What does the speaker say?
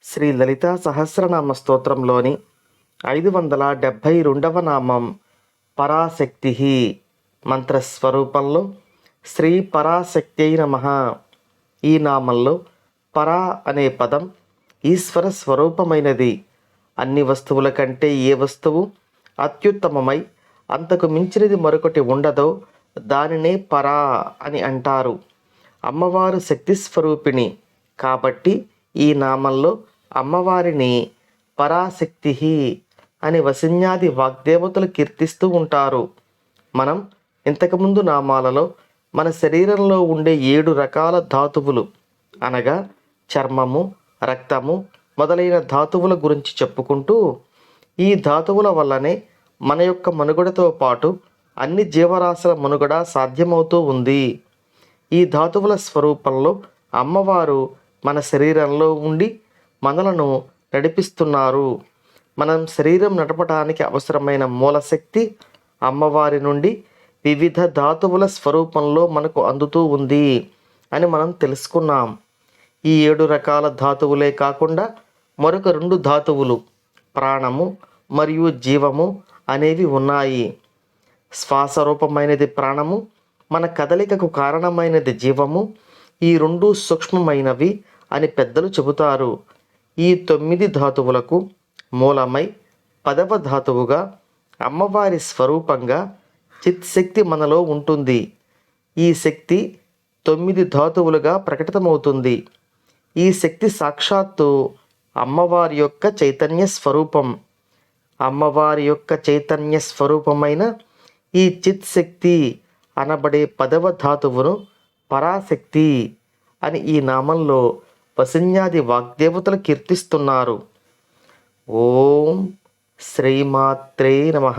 శ్రీ లలితా సహస్రనామ స్తోత్రంలోని 572వ నామం పరాశక్తి. మంత్రస్వరూపంలో శ్రీ పరాశక్త్యై నమః. ఈ నామంలో పరా అనే పదం ఈశ్వర స్వరూపమైనది. అన్ని వస్తువుల కంటే ఏ వస్తువు అత్యుత్తమమై అంతకు మించినది మరొకటి ఉండదో దానినే పరా అని అంటారు. అమ్మవారు శక్తి స్వరూపిణి కాబట్టి ఈ నామంలో అమ్మవారిని పరాశక్తి అని వసిన్యాది వాగ్దేవతలు కీర్తిస్తూ ఉంటారు. మనం ఇంతకుముందు నామాలలో మన శరీరంలో ఉండే 7 రకాల ధాతువులు అనగా చర్మము, రక్తము మొదలైన ధాతువుల గురించి చెప్పుకుంటూ, ఈ ధాతువుల వల్లనే మన యొక్క మనుగడతో పాటు అన్ని జీవరాశుల మనుగడ సాధ్యమవుతూ ఉంది. ఈ ధాతువుల స్వరూపంలో అమ్మవారు మన శరీరంలో ఉండి మనలను నడిపిస్తున్నారు. మనం శరీరం నడపడానికి అవసరమైన మూలశక్తి అమ్మవారి నుండి వివిధ ధాతువుల స్వరూపంలో మనకు అందుతూ ఉంది అని మనం తెలుసుకున్నాం. ఈ 7 రకాల ధాతువులే కాకుండా మరొక 2 ధాతువులు ప్రాణము మరియు జీవము అనేవి ఉన్నాయి. శ్వాస రూపమైనది ప్రాణము, మన కదలికకు కారణమైనది జీవము. ఈ 2 సూక్ష్మమైనవి అని పెద్దలు చెబుతారు. ఈ 9 ధాతువులకు మూలమై 10వ ధాతువుగా అమ్మవారి స్వరూపంగా చిత్శక్తి మనలో ఉంటుంది. ఈ శక్తి 9 ధాతువులుగా ప్రకటితమవుతుంది. ఈ శక్తి సాక్షాత్తు అమ్మవారి యొక్క చైతన్య స్వరూపం. అమ్మవారి యొక్క చైతన్య స్వరూపమైన ఈ చిత్శక్తి అనబడే 10వ ధాతువును పరాశక్తి అని ఈ నామంలో వసిన్యాది వాగ్దేవతలు కీర్తిస్తున్నారు. ఓం శ్రీమాత్రే నమః.